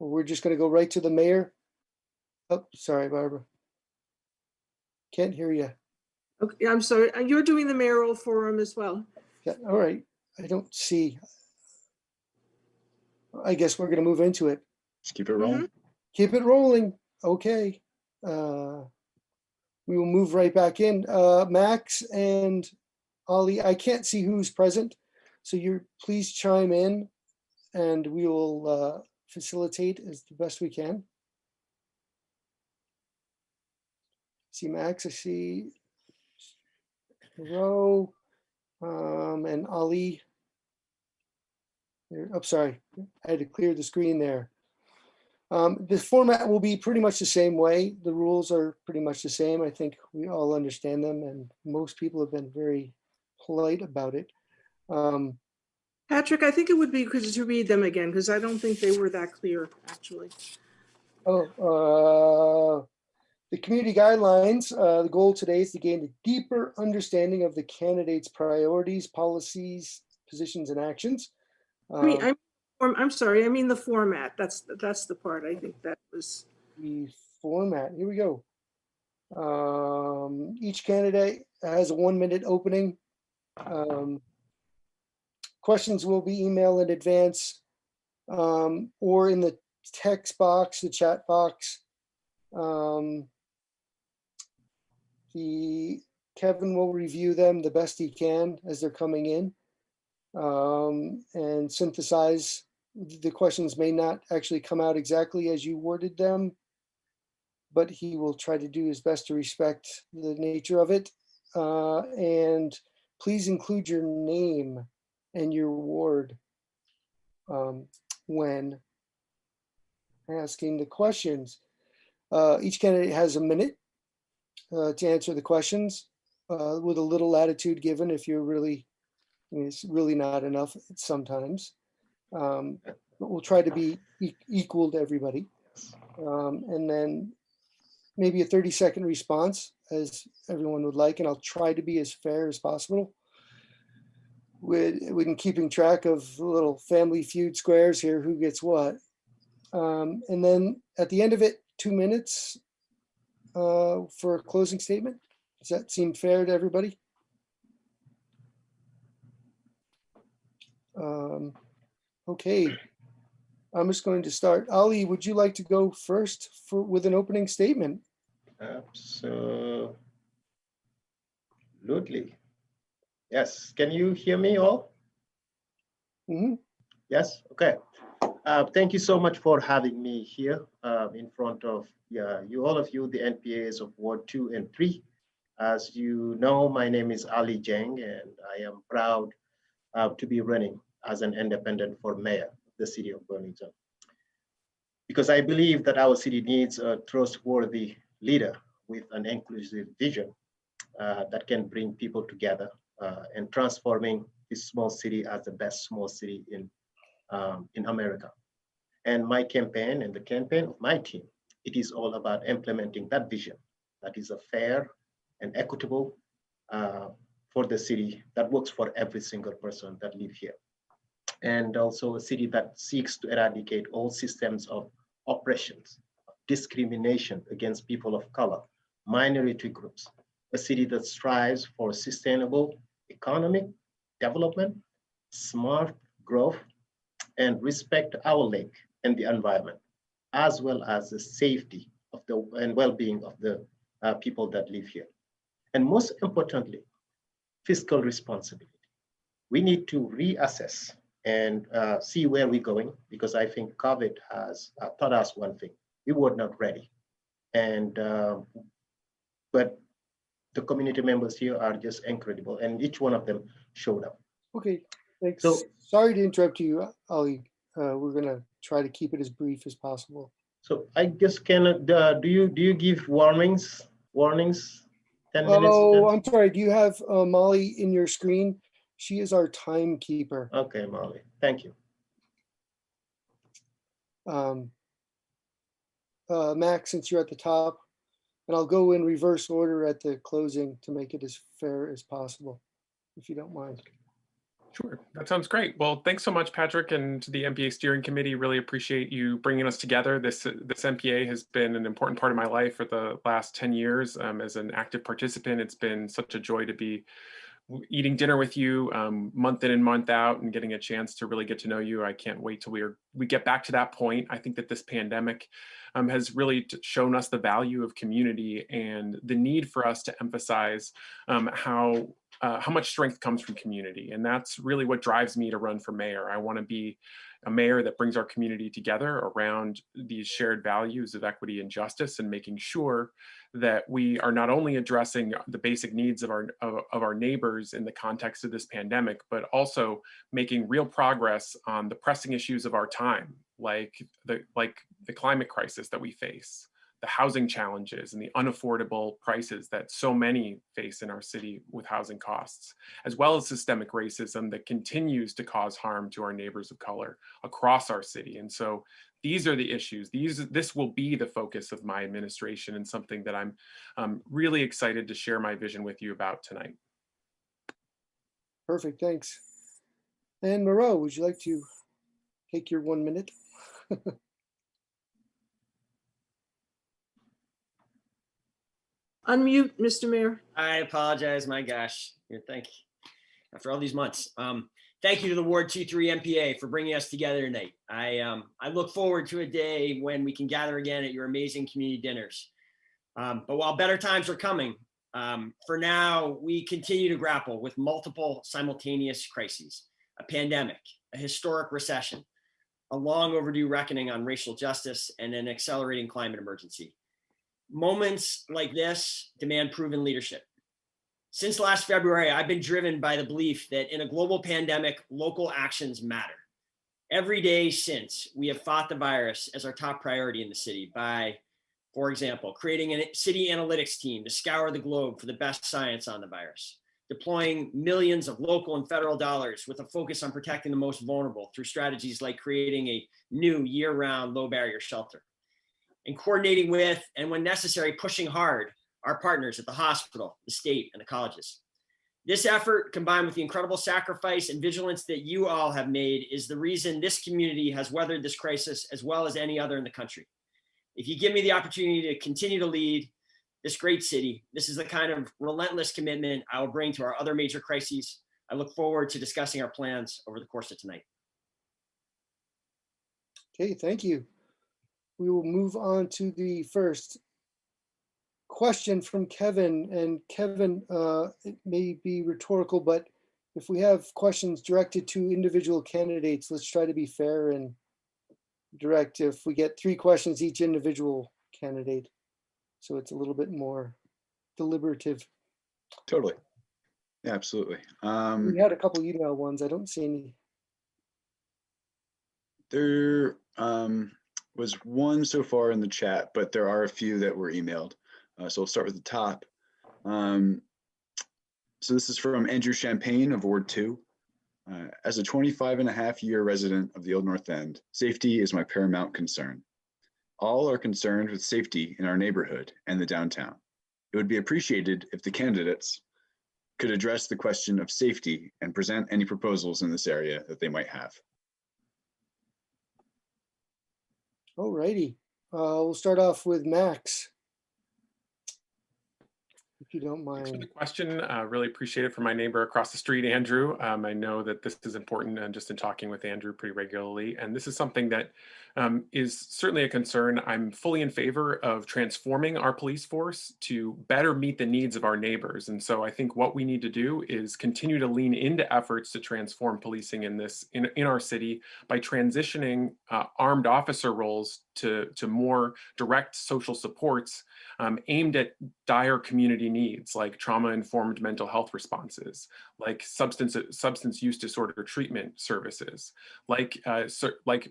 Or we're just going to go right to the mayor? Oh, sorry, Barbara. Can't hear you. Okay, I'm sorry. You're doing the mayoral forum as well. Yeah, all right. I don't see. I guess we're going to move into it. Just keep it rolling. Keep it rolling. Okay. We will move right back in. Max and Ollie, I can't see who's present, so please chime in and we will facilitate as the best we can. See Max, I see Miro, and Ali. I'm sorry, I had to clear the screen there. The format will be pretty much the same way. The rules are pretty much the same. I think we all understand them, and most people have been very polite about it. Patrick, I think it would be good to read them again because I don't think they were that clear, actually. The community guidelines, the goal today is to gain a deeper understanding of the candidate's priorities, policies, positions, and actions. I'm sorry, I mean the format. That's the part I think that was. The format, here we go. Each candidate has a 1-minute opening. Questions will be emailed in advance or in the text box, the chat box. Kevin will review them the best he can as they're coming in and synthesize. The questions may not actually come out exactly as you worded them, but he will try to do his best to respect the nature of it. And please include your name and your ward when asking the questions. Each candidate has a minute to answer the questions with a little latitude given if you're really, it's really not enough sometimes. But we'll try to be equal to everybody. And then maybe a 30-second response as everyone would like, and I'll try to be as fair as possible. With keeping track of little family feud squares here, who gets what. And then at the end of it, 2 minutes for a closing statement. Does that seem fair to everybody? Okay, I'm just going to start. Ali, would you like to go first with an opening statement? Absolutely. Yes, can you hear me all? Mm-hmm. Yes, okay. Thank you so much for having me here in front of all of you, the NPAs of Ward 2 and 3. As you know, my name is Ali Dieng, and I am proud to be running as an independent for mayor of the city of Burlington. Because I believe that our city needs a trustworthy leader with an inclusive vision that can bring people together and transforming this small city as the best small city in America. And my campaign and the campaign of my team, it is all about implementing that vision that is a fair and equitable for the city that works for every single person that live here. And also a city that seeks to eradicate all systems of oppressions, discrimination against people of color, minority groups, a city that strives for sustainable economic development, smart growth, and respect our lake and the environment, as well as the safety of and well-being of the people that live here. And most importantly, fiscal responsibility. We need to reassess and see where we're going, because I think COVID has taught us one thing: we were not ready. And but the community members here are just incredible, and each one of them showed up. Okay, thanks. So, sorry to interrupt you, Ali. We're gonna try to keep it as brief as possible. So I just cannot. Do you give warnings? 10 minutes. Oh, I'm sorry. Do you have Molly in your screen? She is our timekeeper. Okay, Molly. Thank you. Max, since you're at the top, and I'll go in reverse order at the closing to make it as fair as possible, if you don't mind. Sure, that sounds great. Well, thanks so much, Patrick, and to the MPA Steering Committee. Really appreciate you bringing us together. This MPA has been an important part of my life for the last 10 years. As an active participant, it's been such a joy to be eating dinner with you month in and month out and getting a chance to really get to know you. I can't wait till we get back to that point. I think that this pandemic has really shown us the value of community and the need for us to emphasize how much strength comes from community. And that's really what drives me to run for mayor. I want to be a mayor that brings our community together around these shared values of equity and justice, and making sure that we are not only addressing the basic needs of our neighbors in the context of this pandemic, but also making real progress on the pressing issues of our time, like the climate crisis that we face, the housing challenges and the unaffordable prices that so many face in our city with housing costs, as well as systemic racism that continues to cause harm to our neighbors of color across our city. And so these are the issues. This will be the focus of my administration, and something that I'm really excited to share my vision with you about tonight. Perfect, thanks. And Miro, would you like to take your 1 minute? Unmute, Mr. Mayor. I apologize. My gosh. Thank you. After all these months. Thank you to the Ward 2-3 MPA for bringing us together tonight. I look forward to a day when we can gather again at your amazing community dinners. But while better times are coming, for now, we continue to grapple with multiple simultaneous crises: a pandemic, a historic recession, a long overdue reckoning on racial justice, and an accelerating climate emergency. Moments like this demand proven leadership. Since last February, I've been driven by the belief that in a global pandemic, local actions matter. Every day since, we have fought the virus as our top priority in the city by, for example, creating a city analytics team to scour the globe for the best science on the virus, deploying millions of local and federal dollars with a focus on protecting the most vulnerable through strategies like creating a new year-round low-barrier shelter, and coordinating with, and when necessary, pushing hard, our partners at the hospital, the state, and the colleges. This effort, combined with the incredible sacrifice and vigilance that you all have made, is the reason this community has weathered this crisis as well as any other in the country. If you give me the opportunity to continue to lead this great city, this is the kind of relentless commitment I will bring to our other major crises. I look forward to discussing our plans over the course of tonight. Okay, thank you. We will move on to the first question from Kevin. And Kevin, it may be rhetorical, but if we have questions directed to individual candidates, let's try to be fair and direct. If we get 3 questions each individual candidate, so it's a little bit more deliberative. Totally. Yeah, absolutely. We had a couple email ones. I don't see any. There was one so far in the chat, but there are a few that were emailed. So we'll start with the top. So this is from Andrew Champagne of Ward 2. As a 25-and-a-half-year resident of the Old North End, safety is my paramount concern. All are concerned with safety in our neighborhood and the downtown. It would be appreciated if the candidates could address the question of safety and present any proposals in this area that they might have. All righty. We'll start off with Max, if you don't Thanks for mind. the question. Really appreciate it from my neighbor across the street, Andrew. I know that this is important, and just in talking with Andrew pretty regularly. And this is something that is certainly a concern. I'm fully in favor of transforming our police force to better meet the needs of our neighbors. And so I think what we need to do is continue to lean into efforts to transform policing in our city by transitioning armed officer roles to more direct social supports aimed at dire community needs, like trauma-informed mental health responses, like substance use disorder treatment services, like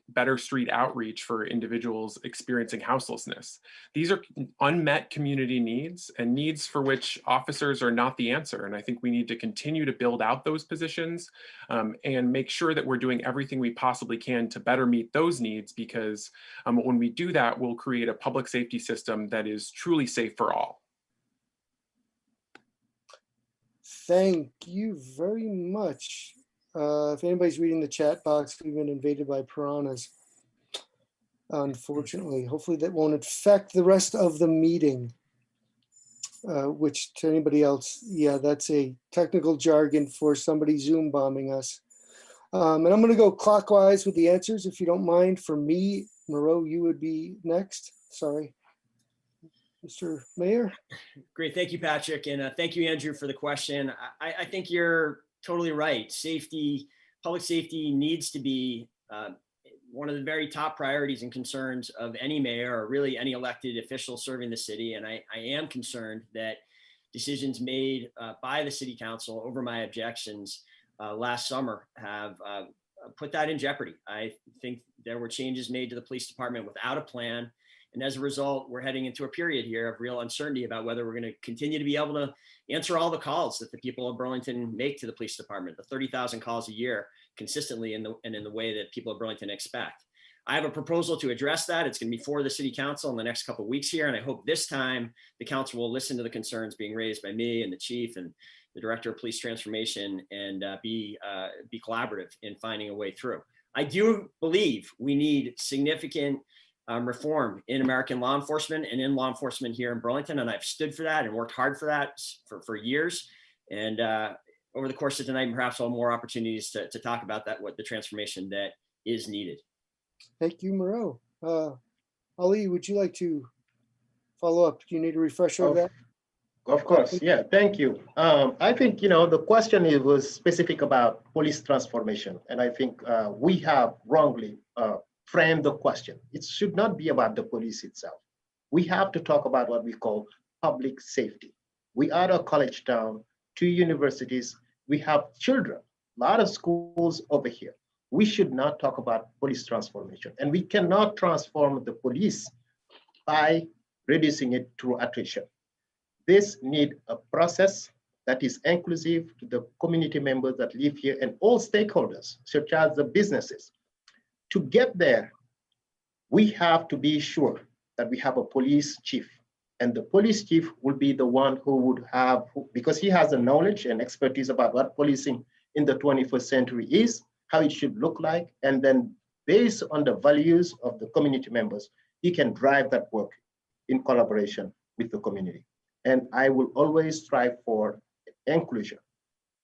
better street outreach for individuals experiencing houselessness. These are unmet community needs, and needs for which officers are not the answer. And I think we need to continue to build out those positions and make sure that we're doing everything we possibly can to better meet those needs, because when we do that, we'll create a public safety system that is truly safe for all. Thank you very much. If anybody's reading the chat box, we've been invaded by piranhas. Unfortunately, hopefully that won't affect the rest of the meeting. Which to anybody else, yeah, that's a technical jargon for somebody Zoom bombing us. And I'm going to go clockwise with the answers, if you don't mind. For me, Miro, you would be next. Sorry, Mr. Mayor. Great. Thank you, Patrick. And thank you, Andrew, for the question. I think you're totally right. Safety, public safety needs to be one of the very top priorities and concerns of any mayor or really any elected official serving the city. And I am concerned that decisions made by the city council over my objections last summer have put that in jeopardy. I think there were changes made to the police department without a plan. And as a result, we're heading into a period here of real uncertainty about whether we're going to continue to be able to answer all the calls that the people of Burlington make to the police department, the 30,000 calls a year consistently in the way that people of Burlington expect. I have a proposal to address that. It's going to be for the city council in the next couple of weeks here. And I hope this time the council will listen to the concerns being raised by me and the chief and the director of police transformation and be collaborative in finding a way through. I do believe we need significant reform in American law enforcement and in law enforcement here in Burlington. And I've stood for that and worked hard for that for years. And over the course of tonight, perhaps we'll have more opportunities to talk about that, what the transformation that is needed. Thank you, Miro. Ali, would you like to follow up? Do you need a refresher of that? Of course, yeah, thank you. I think, the question was specific about police transformation. And I think we have wrongly framed the question. It should not be about the police itself. We have to talk about what we call public safety. We are a college town, 2 universities, we have children, a lot of schools over here. We should not talk about police transformation. And we cannot transform the police by reducing it through attrition. This needs a process that is inclusive to the community members that live here and all stakeholders, such as the businesses. To get there, we have to be sure that we have a police chief. And the police chief will be the one who would have, because he has the knowledge and expertise about what policing in the 21st century is, how it should look like, and then based on the values of the community members, he can drive that work in collaboration with the community. And I will always strive for inclusion.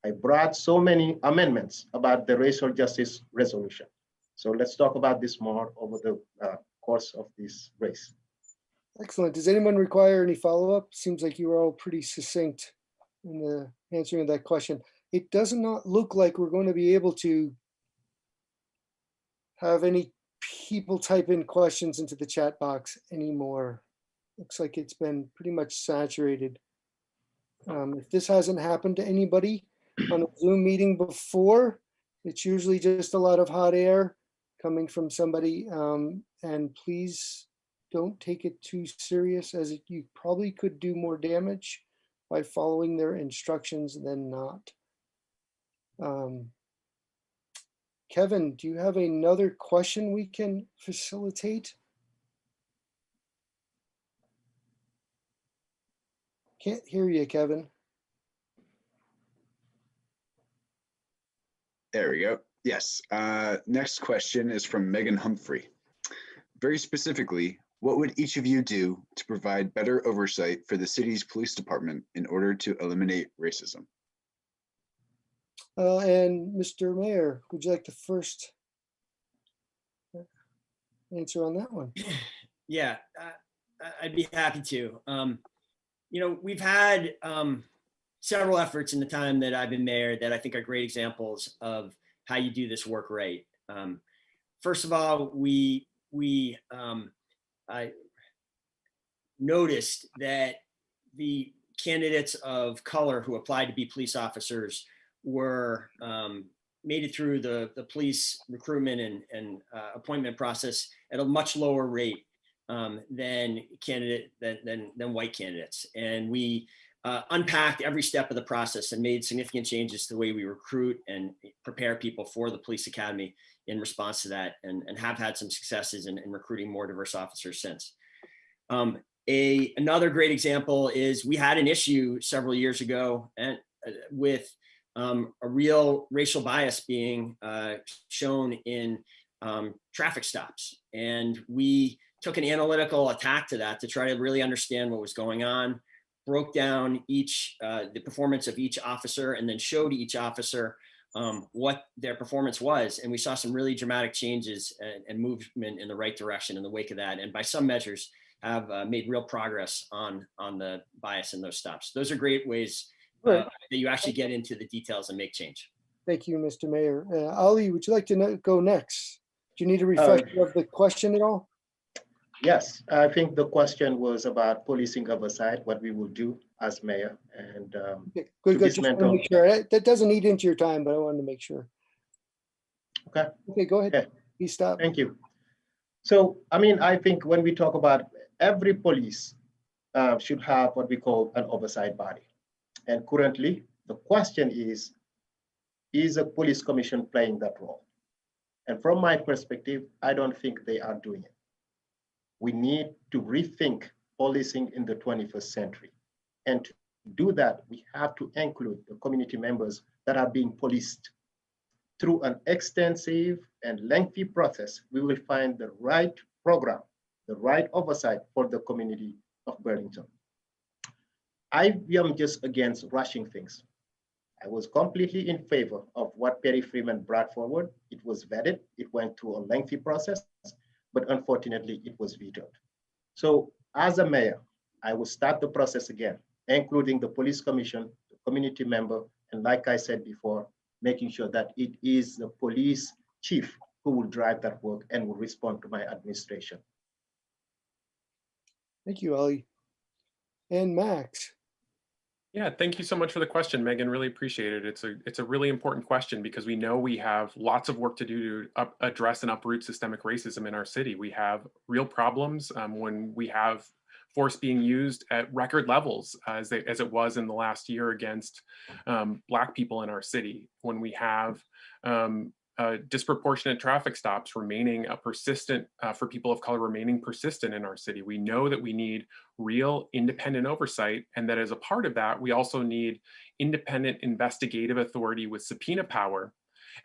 I brought so many amendments about the racial justice resolution. So let's talk about this more over the course of this race. Excellent. Does anyone require any follow-up? Seems like you were all pretty succinct in the answering of that question. It does not look like we're going to be able to have any people type in questions into the chat box anymore. Looks like it's been pretty much saturated. If this hasn't happened to anybody on a Zoom meeting before, it's usually just a lot of hot air coming from somebody. And please don't take it too serious, as you probably could do more damage by following their instructions than not. Kevin, do you have another question we can facilitate? Can't hear you, Kevin. There we go. Yes. Next question is from Megan Humphrey. Very specifically, what would each of you do to provide better oversight for the city's police department in order to eliminate racism? And Mr. Mayor, would you like to first answer on that one? Yeah, I'd be happy to. We've had several efforts in the time that I've been mayor that I think are great examples of how you do this work right. First of all, I noticed that the candidates of color who applied to be police officers were made it through the police recruitment and appointment process at a much lower rate than white candidates. And we unpacked every step of the process and made significant changes to the way we recruit and prepare people for the police academy in response to that, and have had some successes in recruiting more diverse officers since. Another great example is we had an issue several years ago with a real racial bias being shown in traffic stops. And we took an analytical attack to that to try to really understand what was going on, broke down the performance of each officer, and then showed each officer what their performance was. And we saw some really dramatic changes and movement in the right direction in the wake of that. And by some measures have made real progress on the bias in those stops. Those are great ways that you actually get into the details and make change. Thank you, Mr. Mayor. Ali, would you like to go next? Do you need a refresher of the question at all? Yes, I think the question was about policing oversight, what we will do as mayor. And Okay, good. Just want to make sure. That doesn't eat into your time, but I wanted to make sure. Okay. Okay, go ahead. Okay. Please stop. Thank you. So, I mean, I think when we talk about every police should have what we call an oversight body. And currently, the question is a police commission playing that role? And from my perspective, I don't think they are doing it. We need to rethink policing in the 21st century. And to do that, we have to include the community members that are being policed. Through an extensive and lengthy process, we will find the right program, the right oversight for the community of Burlington. I am just against rushing things. I was completely in favor of what Perry Freeman brought forward. It was vetted, it went through a lengthy process, but unfortunately it was vetoed. So as a mayor, I will start the process again, including the police commission, the community member, and like I said before, making sure that it is the police chief who will drive that work and will respond to my administration. Thank you, Ali. And Max. Yeah, thank you so much for the question, Megan. Really appreciate it. It's a really important question because we know we have lots of work to do to address and uproot systemic racism in our city. We have real problems when we have force being used at record levels as it was in the last year against Black people in our city. When we have disproportionate traffic stops remaining persistent for people of color remaining persistent in our city. We know that we need real independent oversight, and that as a part of that, we also need independent investigative authority with subpoena power.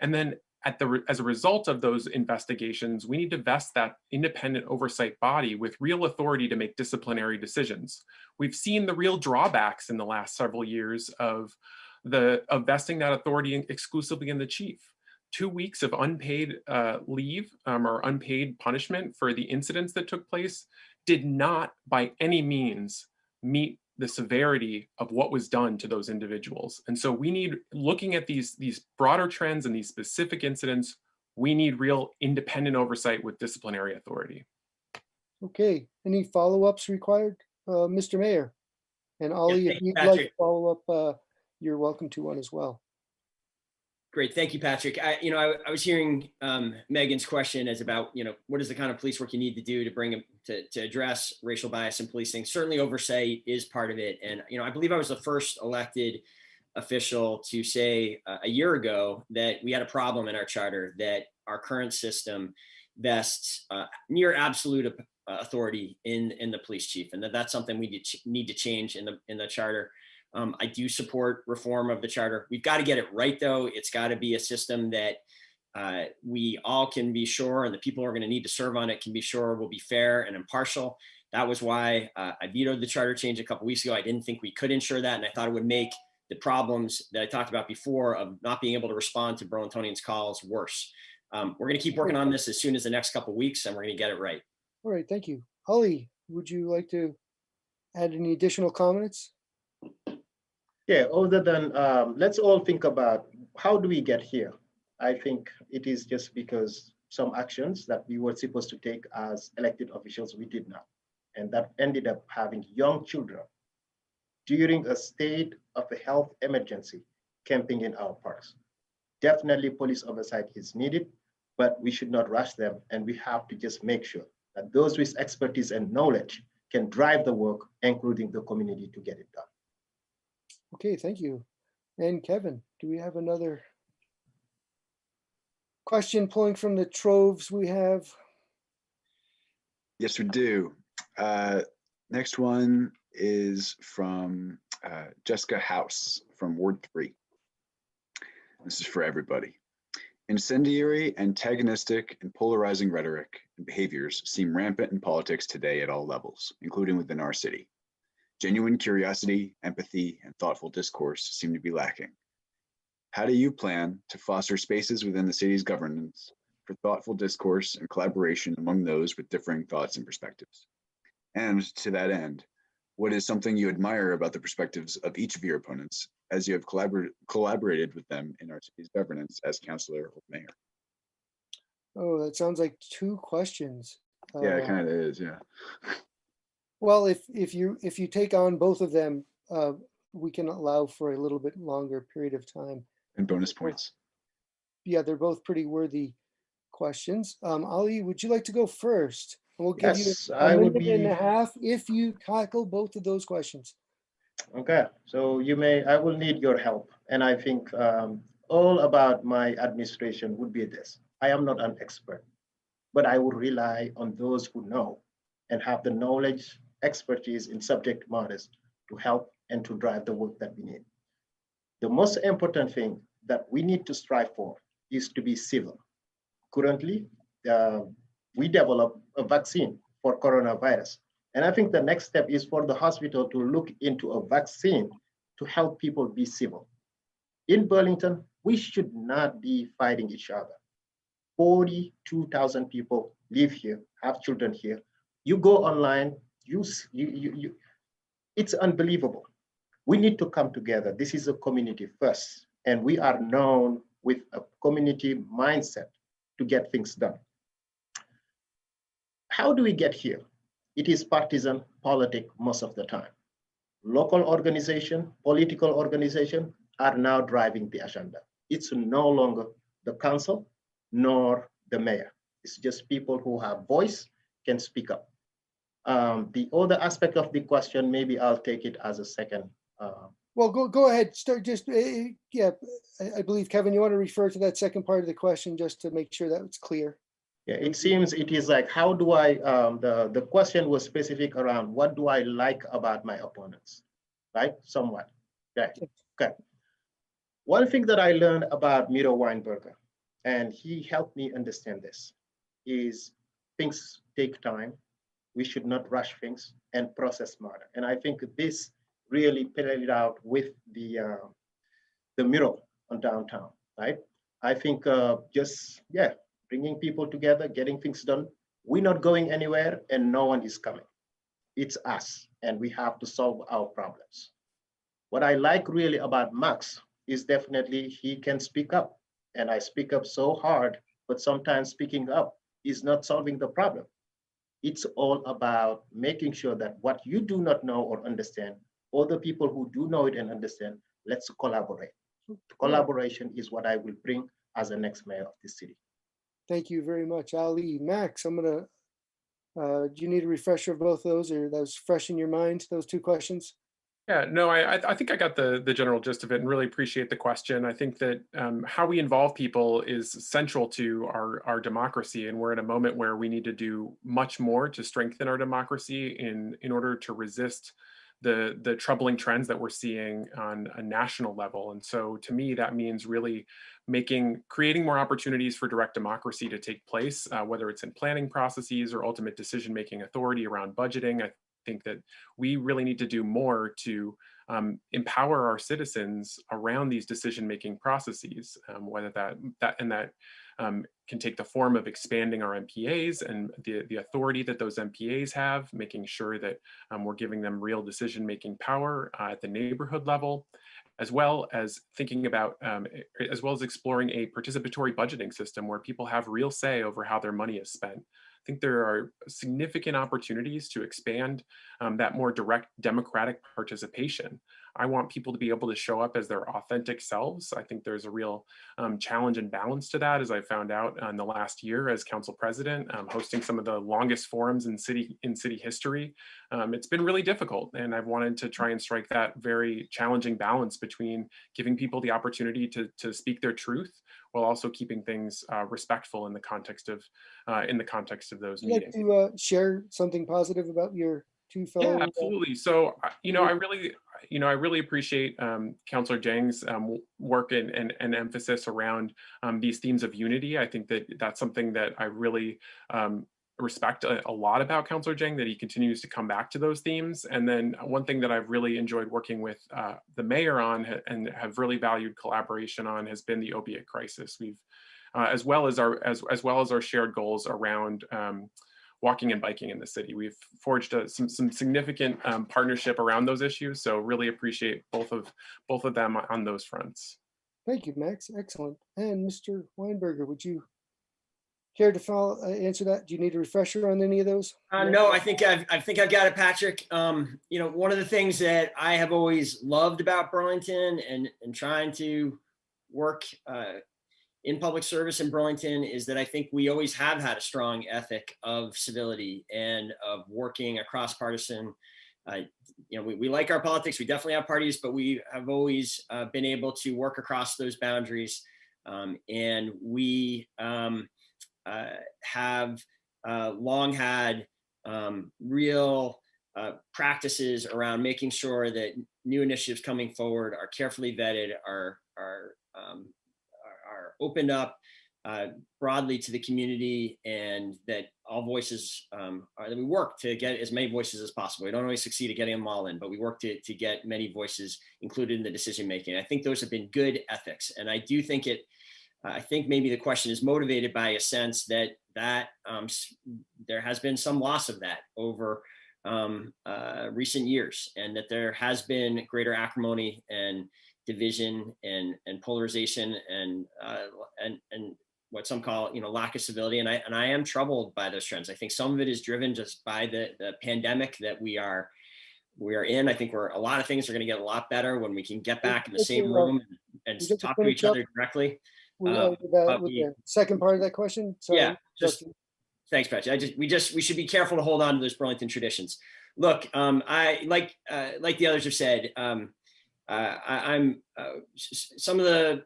And then as a result of those investigations, we need to vest that independent oversight body with real authority to make disciplinary decisions. We've seen the real drawbacks in the last several years of vesting that authority exclusively in the chief. 2 weeks of unpaid leave or unpaid punishment for the incidents that took place did not by any means meet the severity of what was done to those individuals. And so we need, looking at these broader trends and these specific incidents, we need real independent oversight with disciplinary authority. Okay, any follow-ups required, Mr. Mayor? And Ali, if you'd like to follow up, you're welcome to one as well. Great, thank you, Patrick. I was hearing Megan's question as about, what is the kind of police work you need to do to bring to address racial bias in policing. Certainly oversight is part of it. And, I believe I was the first elected official to say a year ago that we had a problem in our charter, that our current system vests near absolute authority in the police chief, and that's something we need to change in the charter. I do support reform of the charter. We've got to get it right, though. It's got to be a system that we all can be sure, and the people who are going to need to serve on it can be sure will be fair and impartial. That was why I vetoed the charter change a couple weeks ago. I didn't think we could ensure that, and I thought it would make the problems that I talked about before of not being able to respond to Burlingtonians' calls worse. We're going to keep working on this as soon as the next couple of weeks, and we're going to get it right. All right, thank you. Ali, would you like to add any additional comments? Yeah, other than let's all think about how do we get here? I think it is just because some actions that we were supposed to take as elected officials, we did not. And that ended up having young children during a state of a health emergency camping in our parks. Definitely police oversight is needed, but we should not rush them. And we have to just make sure that those with expertise and knowledge can drive the work, including the community, to get it done. Okay, thank you. And Kevin, do we have another question pulling from the troves we have? Yes, we do. Next one is from Jessica House from Ward 3. This is for everybody. Incendiary, antagonistic, and polarizing rhetoric and behaviors seem rampant in politics today at all levels, including within our city. Genuine curiosity, empathy, and thoughtful discourse seem to be lacking. How do you plan to foster spaces within the city's governance for thoughtful discourse and collaboration among those with differing thoughts and perspectives? And to that end, what is something you admire about the perspectives of each of your opponents as you have collaborated with them in our city's governance as councilor or mayor? Oh, that sounds like two questions. Yeah, it kind of is, yeah. Well, if you take on both of them, we can allow for a little bit longer period of time. And bonus points. Yeah, they're both pretty worthy questions. Ali, would you like to go first? And we'll give Yes, you I a would minute and be. a half if you tackle both of those questions. Okay, so I will need your help. And I think all about my administration would be this. I am not an expert, but I would rely on those who know and have the knowledge, expertise in subject matters to help and to drive the work that we need. The most important thing that we need to strive for is to be civil. Currently, we develop a vaccine for coronavirus. And I think the next step is for the hospital to look into a vaccine to help people be civil. In Burlington, we should not be fighting each other. 42,000 people live here, have children here. You go online, it's unbelievable. We need to come together. This is a community first, and we are known with a community mindset to get things done. How do we get here? It is partisan politics most of the time. Local organization, political organization are now driving the agenda. It's no longer the council nor the mayor. It's just people who have voice can speak up. The other aspect of the question, maybe I'll take it as a second. Well, go ahead. Start just, yeah, I believe, Kevin, you want to refer to that second part of the question just to make sure that it's clear. Yeah, it seems it is like, how do I, the question was specific around what do I like about my opponents, right? Somewhat, okay, okay. One thing that I learned about Miro Weinberger, and he helped me understand this, is things take time. We should not rush things and process matter. And I think this really played it out with the Miro on downtown, right? I think just, yeah, bringing people together, getting things done. We're not going anywhere and no one is coming. It's us and we have to solve our problems. What I like really about Max is definitely he can speak up, and I speak up so hard, but sometimes speaking up is not solving the problem. It's all about making sure that what you do not know or understand, other people who do know it and understand, let's collaborate. Collaboration is what I will bring as the next mayor of the city. Thank you very much, Ali. Max, I'm gonna, do you need a refresher of both those, or that was fresh in your mind, those two questions? Yeah, no, I think I got the general gist of it and really appreciate the question. I think that how we involve people is central to our democracy, and we're in a moment where we need to do much more to strengthen our democracy in order to resist the troubling trends that we're seeing on a national level. And so to me, that means really creating more opportunities for direct democracy to take place, whether it's in planning processes or ultimate decision-making authority around budgeting. I think that we really need to do more to empower our citizens around these decision-making processes, whether that can take the form of expanding our MPAs and the authority that those MPAs have, making sure that we're giving them real decision-making power at the neighborhood level, as well as thinking about, as well as exploring a participatory budgeting system where people have real say over how their money is spent. I think there are significant opportunities to expand that more direct democratic participation. I want people to be able to show up as their authentic selves. I think there's a real challenge and balance to that, as I found out in the last year as council president, hosting some of the longest forums in city history. It's been really difficult, and I've wanted to try and strike that very challenging balance between giving people the opportunity to speak their truth while also keeping things respectful in the context of those meetings. Would you like to share something positive about your two Yeah, fellow? absolutely. So, I really appreciate Councillor Dieng's work and emphasis around these themes of unity. I think that that's something that I really respect a lot about Councillor Dieng, that he continues to come back to those themes. And then one thing that I've really enjoyed working with the mayor on and have really valued collaboration on has been the opiate crisis. We've as well as our shared goals around walking and biking in the city. We've forged some significant partnership around those issues. So really appreciate both of them on those fronts. Thank you, Max. Excellent. And Mr. Weinberger, would you care to answer that? Do you need a refresher on any of those? No, I think I've got it, Patrick. One of the things that I have always loved about Burlington and trying to work in public service in Burlington is that I think we always have had a strong ethic of civility and of working across partisan. We like our politics. We definitely have parties, but we have always been able to work across those boundaries. And we have long had real practices around making sure that new initiatives coming forward are carefully vetted, are opened up broadly to the community, and that all voices that we work to get as many voices as possible. We don't always succeed at getting them all in, but we work to get many voices included in the decision making. I think those have been good ethics, and I do think I think maybe the question is motivated by a sense that there has been some loss of that over recent years, and that there has been greater acrimony and division and polarization and what some call lack of civility. And I am troubled by those trends. I think some of it is driven just by the pandemic that we are in. I think a lot of things are going to get a lot better when we can get back in the same room and talk to each other directly. With the second part of that question. Sorry, yeah, thanks, Patrick. We should be careful to hold on to those Burlington traditions. Look, I like the others have said. I'm some of the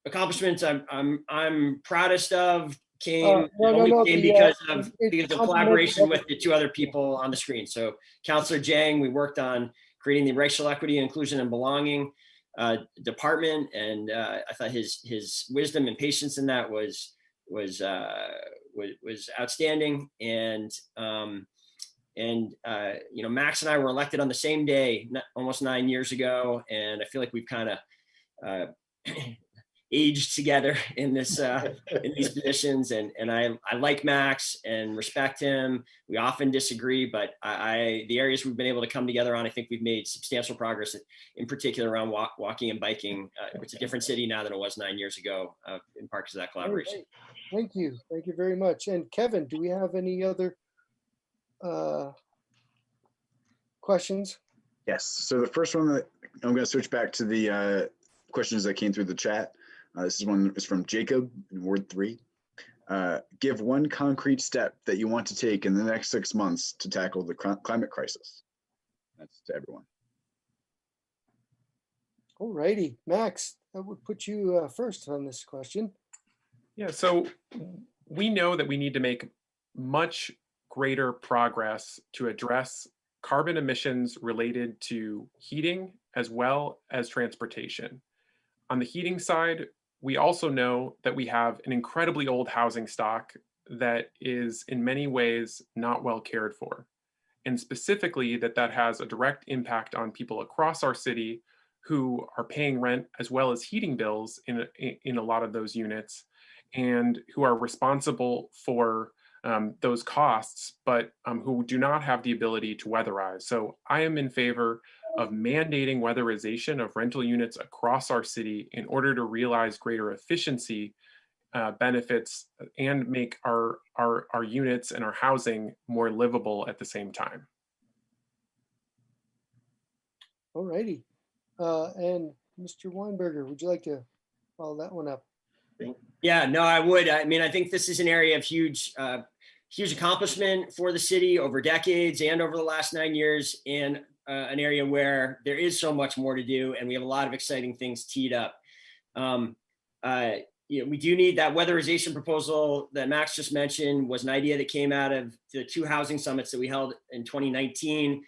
accomplishments I'm proudest of came because of collaboration with the two other people on the screen. So Councillor Dieng, we worked on creating the racial equity, inclusion, and belonging department, and I thought his wisdom and patience in that was outstanding. And Max and I were elected on the same day almost 9 years ago, and I feel like we've kind of aged together in this in these positions, and I like Max and respect him. We often disagree, but the areas we've been able to come together on, I think we've made substantial progress, in particular around walking and biking. It's a different city now than it was 9 years ago, in part because of that collaboration. Thank you very much. And Kevin, do we have any other questions? Yes. So the first one that I'm going to switch back to the questions that came through the chat. This is from Jacob in Ward 3. Give one concrete step that you want to take in the next 6 months to tackle the climate crisis. That's to everyone. All righty, Max, I would put you first on this question. Yeah, so we know that we need to make much greater progress to address carbon emissions related to heating as well as transportation. On the heating side, we also know that we have an incredibly old housing stock that is in many ways not well cared for. And specifically that has a direct impact on people across our city who are paying rent as well as heating bills in a lot of those units, and who are responsible for those costs, but who do not have the ability to weatherize. So I am in favor of mandating weatherization of rental units across our city in order to realize greater efficiency benefits and make our units and our housing more livable at the same time. All righty. And Mr. Weinberger, would you like to follow that one up? Yeah, no, I would. I mean, I think this is an area of huge accomplishment for the city over decades and over the last 9 years, and an area where there is so much more to do, and we have a lot of exciting things teed up. we do need that weatherization proposal that Max just mentioned was an idea that came out of the 2 housing summits that we held in 2019.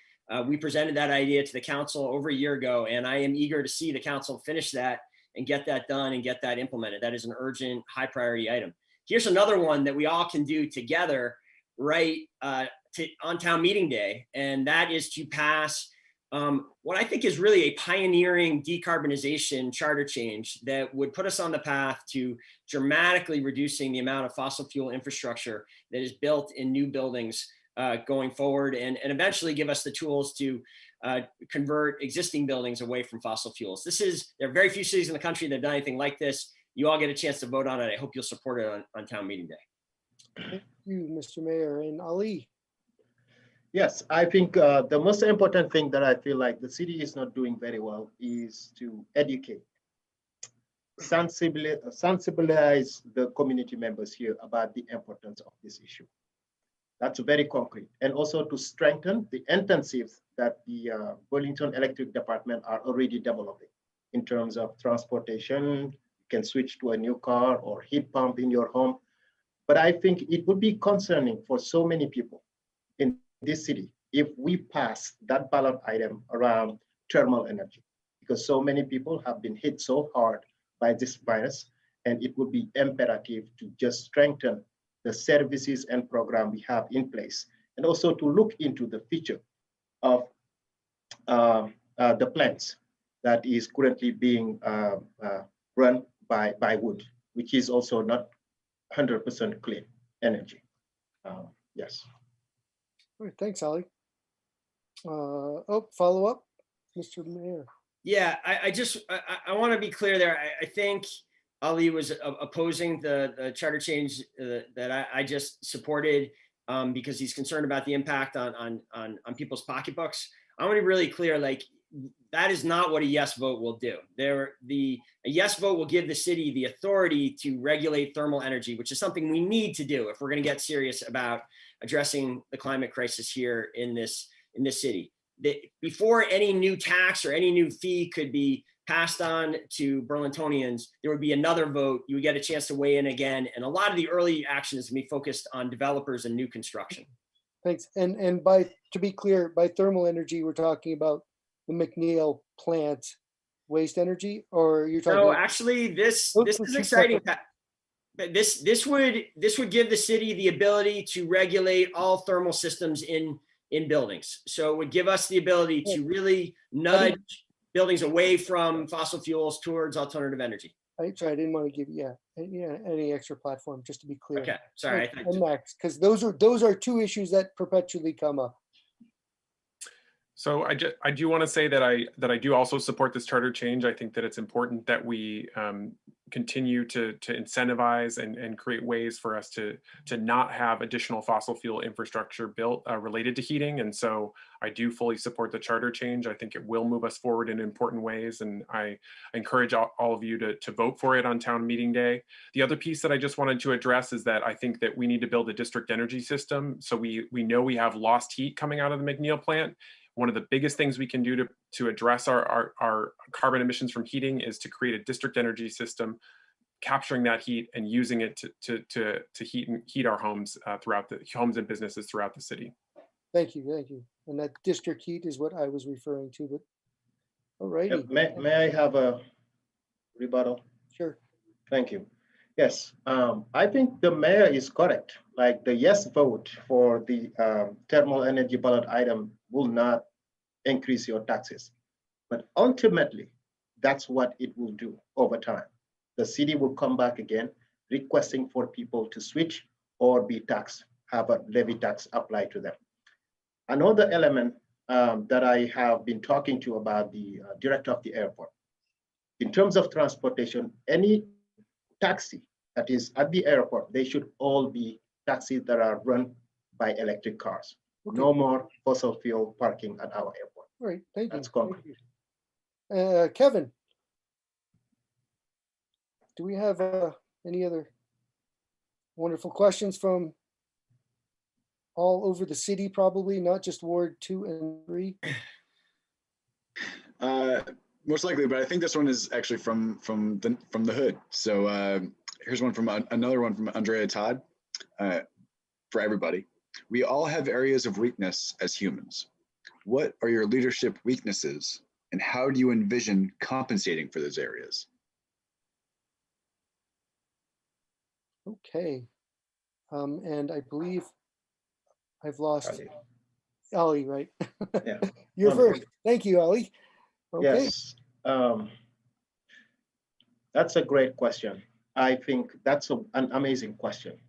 We presented that idea to the council over a year ago, and I am eager to see the council finish that and get that done and get that implemented. That is an urgent, high priority item. Here's another one that we all can do together on town meeting day, and that is to pass what I think is really a pioneering decarbonization charter change that would put us on the path to dramatically reducing the amount of fossil fuel infrastructure that is built in new buildings going forward, and eventually give us the tools to convert existing buildings away from fossil fuels. There are very few cities in the country that have done anything like this. You all get a chance to vote on it. I hope you'll support it on town meeting day. Thank you, Mr. Mayor. And Ali? Yes, I think the most important thing that I feel like the city is not doing very well is to educate, sensibilize the community members here about the importance of this issue. That's very concrete. And also to strengthen the intensives that the Burlington Electric Department are already developing in terms of transportation. You can switch to a new car or heat pump in your home. But I think it would be concerning for so many people in this city if we pass that ballot item around thermal energy, because so many people have been hit so hard by this virus, and it would be imperative to just strengthen the services and program we have in place, and also to look into the future of the plants that is currently being run by wood, which is also not 100% clean energy. Yes. All right, thanks, Ali. Follow up, Mr. Mayor. Yeah, I want to be clear there. I think Ali was opposing the charter change that I just supported because he's concerned about the impact on people's pocketbooks. I want to be really clear, like, that is not what a yes vote will do. A yes vote will give the city the authority to regulate thermal energy, which is something we need to do if we're going to get serious about addressing the climate crisis here in this city. Before any new tax or any new fee could be passed on to Burlingtonians, there would be another vote. You would get a chance to weigh in again. And a lot of the early action is going to be focused on developers and new construction. Thanks. And to be clear, by thermal energy, we're talking about the McNeil plant waste energy, or you're talking? No, actually, this is exciting. This would give the city the ability to regulate all thermal systems in buildings. So it would give us the ability to really nudge buildings away from fossil fuels towards alternative energy. I didn't want to give any extra platform, just to be clear. Okay, sorry. And next, because those are two issues that perpetually come up. So I do want to say that I do also support this charter change. I think that it's important that we continue to incentivize and create ways for us to not have additional fossil fuel infrastructure built related to heating. And so I do fully support the charter change. I think it will move us forward in important ways. And I encourage all of you to vote for it on town meeting day. The other piece that I just wanted to address is that I think that we need to build a district energy system. So we know we have lost heat coming out of the McNeil plant. One of the biggest things we can do to address our carbon emissions from heating is to create a district energy system, capturing that heat and using it to heat our homes throughout the homes and businesses throughout the city. Thank you. And that district heat is what I was referring to. But all righty. May I have a rebuttal? Sure. Thank you. Yes, I think the mayor is correct. Like, the yes vote for the thermal energy ballot item will not increase your taxes. But ultimately, that's what it will do over time. The city will come back again requesting for people to switch or be taxed, have a levy tax applied to them. Another element that I have been talking to about the director of the airport. In terms of transportation, any taxi that is at the airport, they should all be taxis that are run by electric cars. Okay. No more fossil fuel parking at our airport. All right, thank you. That's concrete. Kevin, do we have any other wonderful questions from all over the city, probably, not just Ward 2 and 3? Most likely, but I think this one is actually from the hood. So Here's one from another one from Andrea Todd. For everybody, we all have areas of weakness as humans. What are your leadership weaknesses, and how do you envision compensating for those areas? Okay. And I believe I've lost Ali. Ali, right? Yeah. You're Wonderful. first. Thank you, Ali. Okay. Yes. That's a great question. I think that's an amazing question.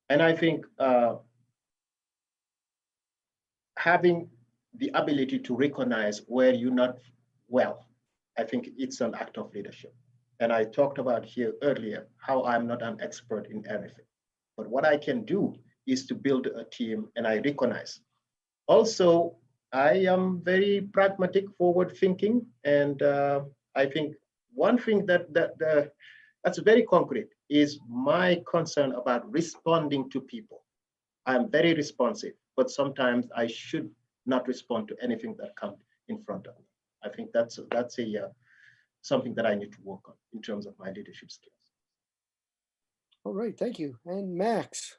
And I think having the ability to recognize where you're not well, I think it's an act of leadership. And I talked about here earlier how I'm not an expert in everything. But what I can do is to build a team, and I recognize. Also, I am very pragmatic, forward thinking. And I think one thing that's very concrete is my concern about responding to people. I'm very responsive, but sometimes I should not respond to anything that comes in front of me. I think that's something that I need to work on in terms of my leadership skills. All right. Thank you. And Max.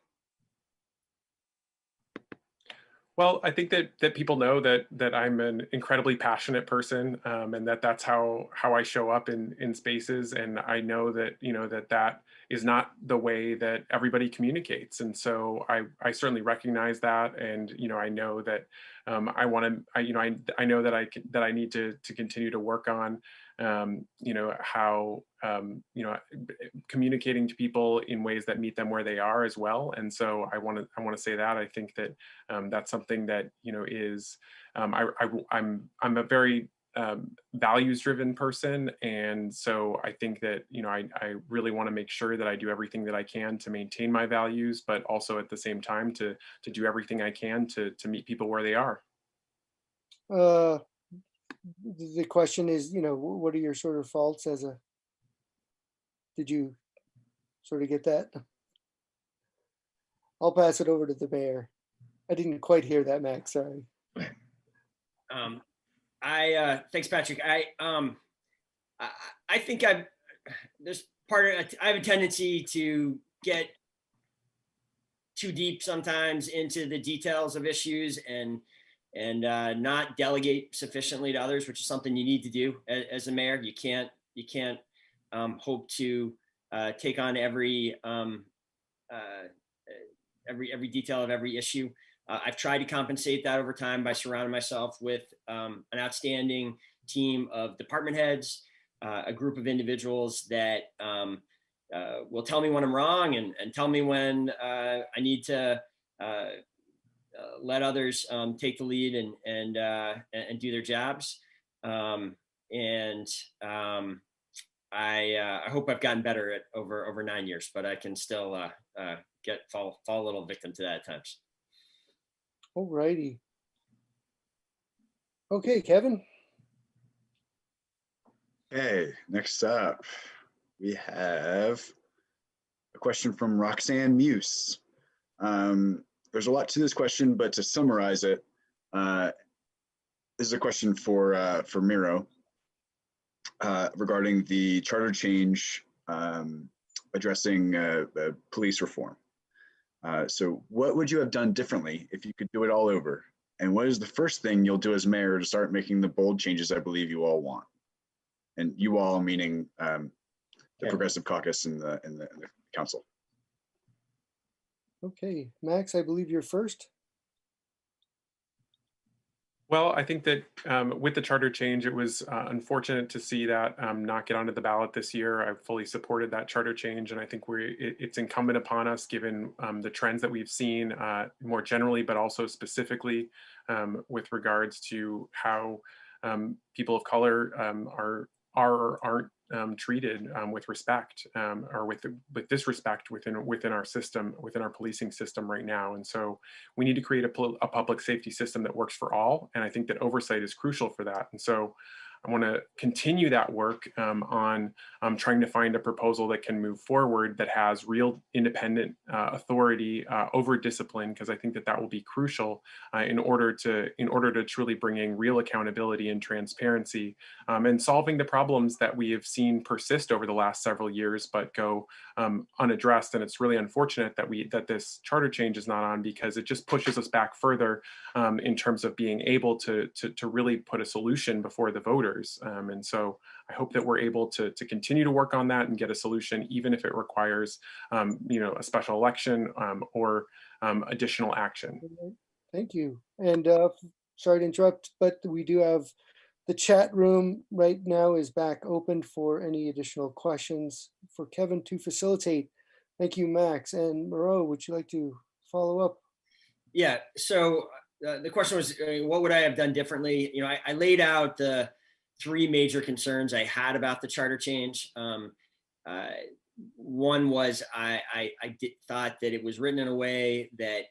Well, I think that people know that I'm an incredibly passionate person, and that's how I show up in spaces. And I know that that is not the way that everybody communicates. And so I certainly recognize that, and I know that I want to I know that I need to continue to work on how communicating to people in ways that meet them where they are as well. And so I want to say that I think that that's something that is I'm a very values driven person, and so I think that I really want to make sure that I do everything that I can to maintain my values, but also at the same time to do everything I can to meet people where they are. The question is, what are your sort of faults did you sort of get that? I'll pass it over to the mayor. I didn't quite hear that, Max, sorry. Thanks, Patrick. I think I have a tendency to get too deep sometimes into the details of issues and not delegate sufficiently to others, which is something you need to do as a mayor. You can't hope to take on every detail of every issue. I've tried to compensate that over time by surrounding myself with an outstanding team of department heads, a group of individuals that will tell me when I'm wrong and tell me when I need to let others take the lead and do their jobs. I hope I've gotten better at over 9 years, but I can still fall a little victim to that at times. All righty. Okay, Kevin. Okay, next up, we have a question from Roxanne Muse. There's a lot to this question, but to summarize it, this is a question for Miro regarding the charter change addressing police reform. So what would you have done differently if you could do it all over? And what is the first thing you'll do as mayor to start making the bold changes I believe you all want? And you all meaning the Progressive Caucus and the council. Okay, Max, I believe you're first. Well, I think that with the charter change, it was unfortunate to see that not get onto the ballot this year. I fully supported that charter change, and I think it's incumbent upon us, given the trends that we've seen more generally, but also specifically with regards to how people of color are or aren't treated with respect or with disrespect within our system, within our policing system right now. And so we need to create a public safety system that works for all. And I think that oversight is crucial for that. And so I want to continue that work on trying to find a proposal that can move forward that has real independent authority over discipline, because I think that that will be crucial in order to truly bringing real accountability and transparency and solving the problems that we have seen persist over the last several years but go unaddressed. And it's really unfortunate that this charter change is not on, because it just pushes us back further in terms of being able to really put a solution before the voters. And so I hope that we're able to continue to work on that and get a solution, even if it requires, a special election or additional action. Thank you. And sorry to interrupt, but we do have the chat room right now is back open for any additional questions for Kevin to facilitate. Thank you, Max. And Miro, would you like to follow up? Yeah. So the question was, what would I have done differently? I laid out the 3 major concerns I had about the charter change. One was I thought that it was written in a way that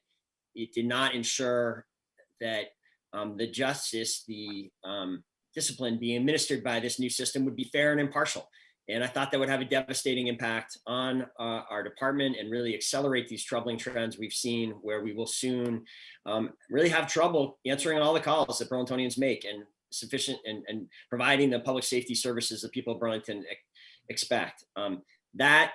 it did not ensure that the justice, the discipline being administered by this new system would be fair and impartial. And I thought that would have a devastating impact on our department and really accelerate these troubling trends we've seen, where we will soon really have trouble answering all the calls that Burlingtonians make and sufficient and providing the public safety services that people of Burlington expect. That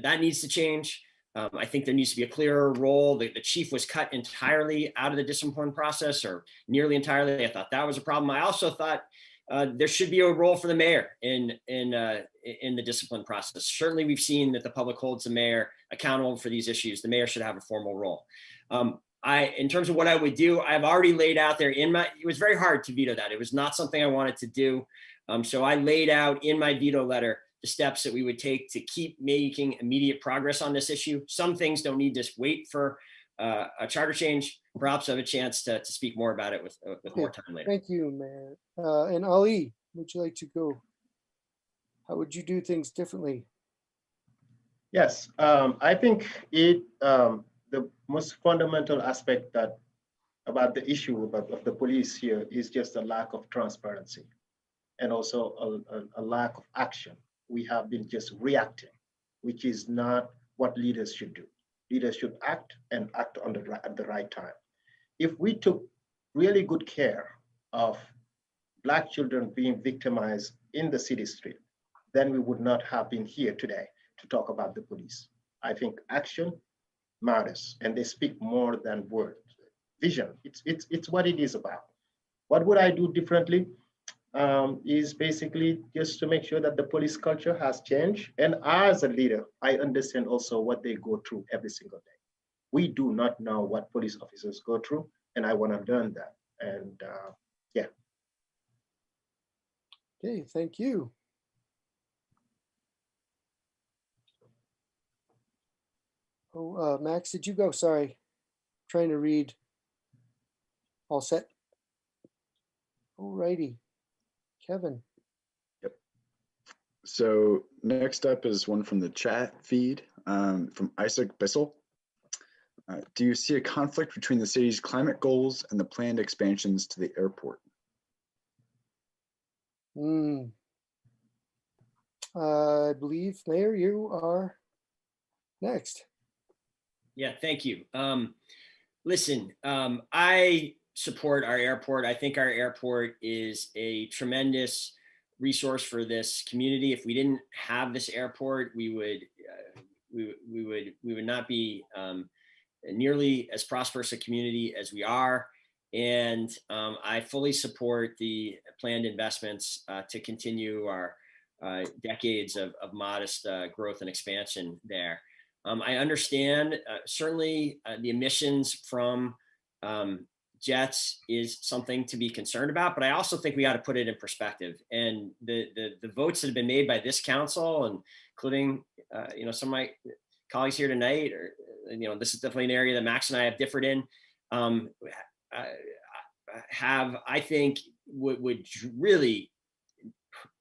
needs to change. I think there needs to be a clearer role. The chief was cut entirely out of the discipline process, or nearly entirely. I thought that was a problem. I also thought there should be a role for the mayor in the discipline process. Certainly, we've seen that the public holds the mayor accountable for these issues. The mayor should have a formal role. In terms of what I would do, I've already laid out there it was very hard to veto that. It was not something I wanted to do. So I laid out in my veto letter the steps that we would take to keep making immediate progress on this issue. Some things don't need to wait for a charter change. Perhaps I have a chance to speak more about it with more time later. Thank you, Mayor. And Ali, would you like to go? How would you do things differently? Yes, I think the most fundamental aspect about the issue of the police here is just a lack of transparency and also a lack of action. We have been just reacting, which is not what leaders should do. Leaders should act and act at the right time. If we took really good care of Black children being victimized in the city street, then we would not have been here today to talk about the police. I think action matters, and they speak more than words. Vision, it's what it is about. What would I do differently? Is basically just to make sure that the police culture has changed. And as a leader, I understand also what they go through every single day. We do not know what police officers go through, and I want to learn that. And yeah. Okay, thank you. Oh, Max, did you go? Sorry, trying to read. All set? All righty. Kevin. Yep. So next up is one from the chat feed from Isaac Bissell. Do you see a conflict between the city's climate goals and the planned expansions to the airport? I believe, Mayor, you are next. Yeah, thank you. Listen, I support our airport. I think our airport is a tremendous resource for this community. If we didn't have this airport, we would not be nearly as prosperous a community as we are. And I fully support the planned investments to continue our decades of modest growth and expansion there. I understand certainly the emissions from jets is something to be concerned about, but I also think we got to put it in perspective. And the votes that have been made by this council, and including some of my colleagues here tonight, or this is definitely an area that Max and I have differed in, I think would really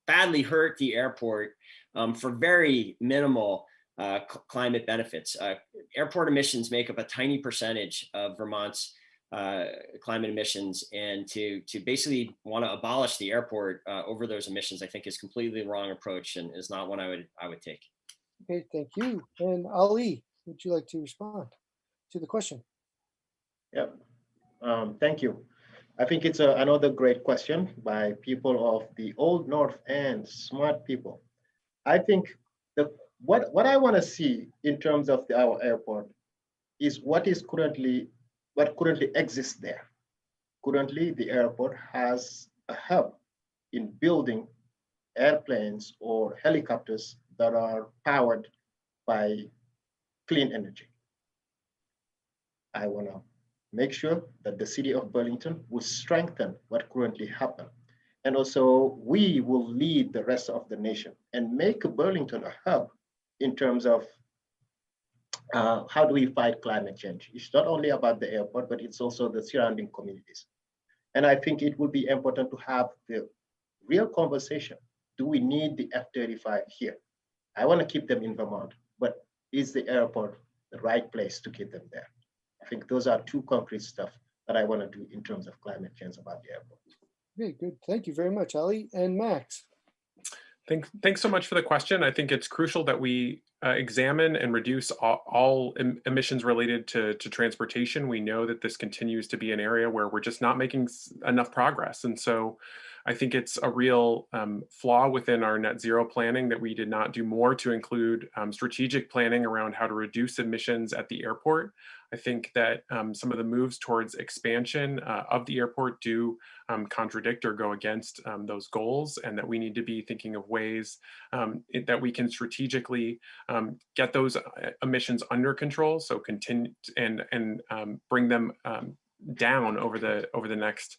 badly hurt the airport for very minimal climate benefits. Airport emissions make up a tiny percentage of Vermont's climate emissions, and to basically want to abolish the airport over those emissions, I think is completely the wrong approach and is not one I would take. Okay, thank you. And Ali, would you like to respond to the question? Yeah, thank you. I think it's another great question by people of the Old North End, smart people. I think what I want to see in terms of our airport is what currently exists there. Currently, the airport has a hub in building airplanes or helicopters that are powered by clean energy. I want to make sure that the city of Burlington will strengthen what currently happens. And also we will lead the rest of the nation and make Burlington a hub in terms of how do we fight climate change. It's not only about the airport, but it's also the surrounding communities. And I think it would be important to have the real conversation. Do we need the F-35 here? I want to keep them in Vermont, but is the airport the right place to keep them there? I think those are two concrete stuff that I want to do in terms of climate change about the airport. Okay, good. Thank you very much, Ali. And Max. Thanks so much for the question. I think it's crucial that we examine and reduce all emissions related to transportation. We know that this continues to be an area where we're just not making enough progress. And so I think it's a real flaw within our net zero planning that we did not do more to include strategic planning around how to reduce emissions at the airport. I think that some of the moves towards expansion of the airport do contradict or go against those goals, and that we need to be thinking of ways that we can strategically get those emissions under control, so continue and bring them down over the next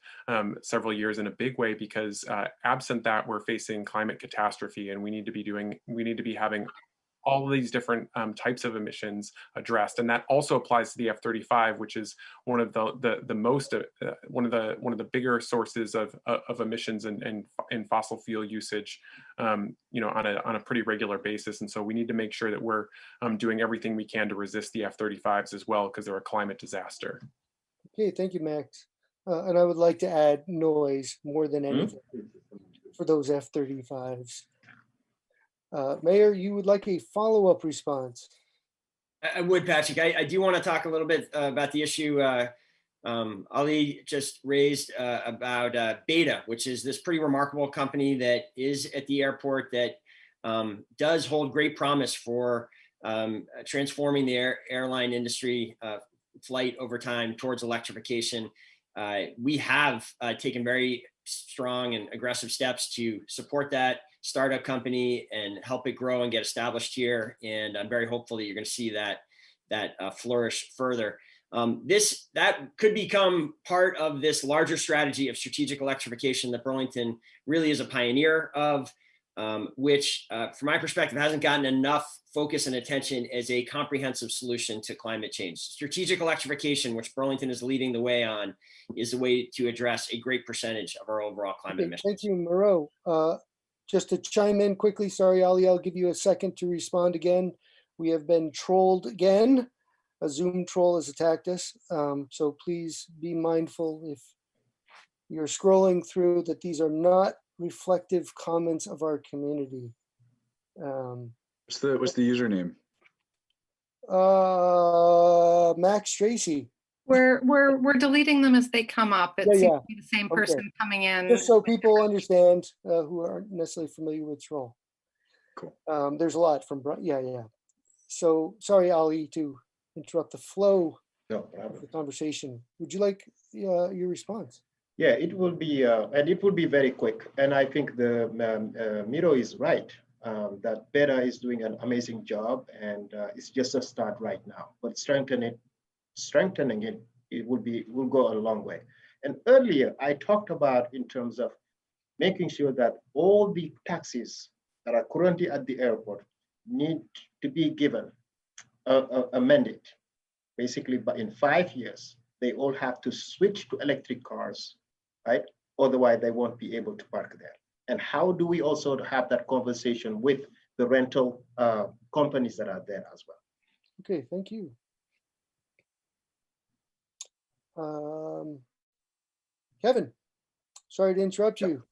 several years in a big way, because absent that, we're facing climate catastrophe, and we need to be having all of these different types of emissions addressed. And that also applies to the F-35, which is one of the bigger sources of emissions and fossil fuel usage, on a pretty regular basis. And so we need to make sure that we're doing everything we can to resist the F-35s as well, because they're a climate disaster. Okay, thank you, Max. And I would like to add noise more than anything for those F-35s. Mayor, you would like a follow-up response? I would, Patrick. I do want to talk a little bit about the issue Ali just raised about Beta, which is this pretty remarkable company that is at the airport that does hold great promise for transforming the airline industry flight over time towards electrification. We have taken very strong and aggressive steps to support that startup company and help it grow and get established here. And I'm very hopeful that you're going to see that flourish further. That could become part of this larger strategy of strategic electrification that Burlington really is a pioneer of, which from my perspective hasn't gotten enough focus and attention as a comprehensive solution to climate change. Strategic electrification, which Burlington is leading the way on, is the way to address a great percentage of our overall climate emissions. Thank you, Miro. Just to chime in quickly, sorry, Ali, I'll give you a second to respond again. We have been trolled again. A Zoom troll has attacked us. So please be mindful if you're scrolling through that these are not reflective comments of our community. What's the username? Max Tracy. We're deleting them as they come up. It seems to be the same person coming in. Just so people understand who aren't necessarily familiar with troll. Cool. There's a lot from So sorry, Ali, to interrupt the flow of the conversation. Would you like your response? Yeah, it will be, and it will be very quick. And I think the Miro is right, that Beta is doing an amazing job, and it's just a start right now. But strengthening it will go a long way. And earlier I talked about in terms of making sure that all the taxis that are currently at the airport need to be given a mandate. Basically, but in 5 years, they all have to switch to electric cars, right? Otherwise, they won't be able to park there. And how do we also have that conversation with the rental companies that are there as well? Okay, thank you. Kevin, sorry to interrupt you.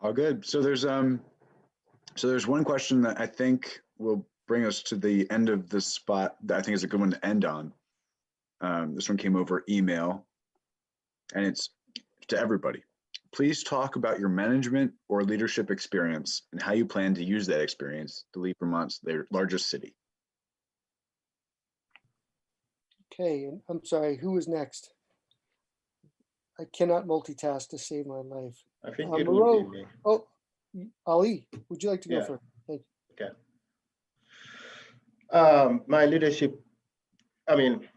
All good. So there's one question that I think will bring us to the end of the spot that I think is a good one to end on. This one came over email, and it's to everybody. Please talk about your management or leadership experience and how you plan to use that experience to lead Vermont's largest city. Okay, and I'm sorry, who was next? I cannot multitask to save my life. I think it Miro. would be me. Oh, Ali, would you like to go Yeah. first? Thank you. Okay. My leadership, I mean,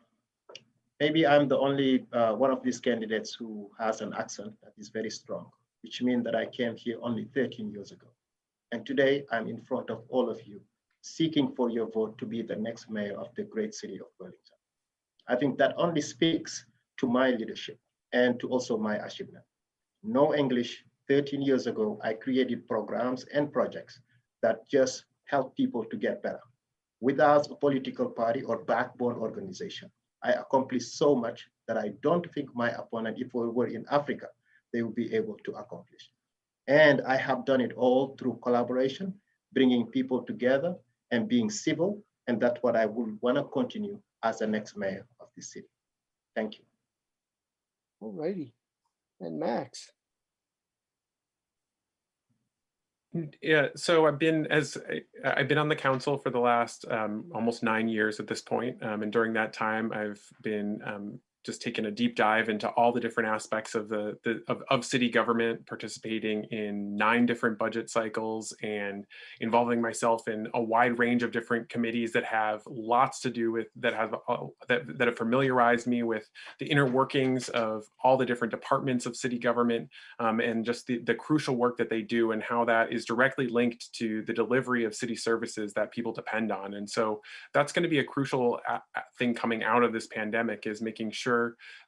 maybe I'm the only one of these candidates who has an accent that is very strong, which means that I came here only 13 years ago. And today I'm in front of all of you, seeking for your vote to be the next mayor of the great city of Burlington. I think that only speaks to my leadership and to also my achievement. No English, 13 years ago, I created programs and projects that just help people to get better. Without a political party or backbone organization, I accomplished so much that I don't think my opponent, if we were in Africa, they would be able to accomplish. And I have done it all through collaboration, bringing people together and being civil. And that's what I would want to continue as the next mayor of the city. Thank you. All righty. And Max. Yeah, so I've been on the council for the last almost 9 years at this point, and during that time, I've been just taken a deep dive into all the different aspects of of city government, participating in 9 different budget cycles and involving myself in a wide range of different committees that have lots to do with that have familiarized me with the inner workings of all the different departments of city government, and just the crucial work that they do and how that is directly linked to the delivery of city services that people depend on. And so that's going to be a crucial thing coming out of this pandemic, is making sure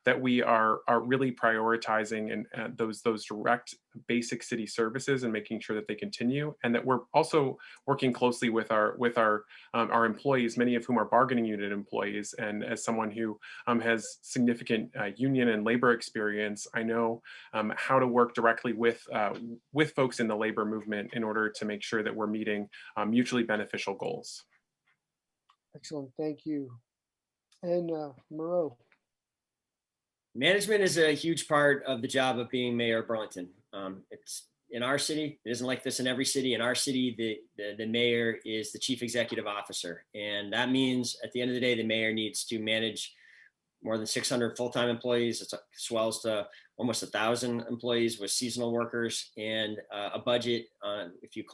that we are really prioritizing and those direct basic city services and making sure that they continue, and that we're also working closely with our employees, many of whom are bargaining unit employees. And as someone who has significant union and labor experience, I know how to work directly with folks in the labor movement in order to make sure that we're meeting mutually beneficial goals. Excellent, thank you. And Miro. Management is a huge part of the job of being mayor of Burlington. It's in our city. It isn't like this in every city. In our city, the mayor is the chief executive officer. And that means at the end of the day, the mayor needs to manage more than 600 full-time employees. It swells to almost 1,000 employees with seasonal workers, and a budget. If you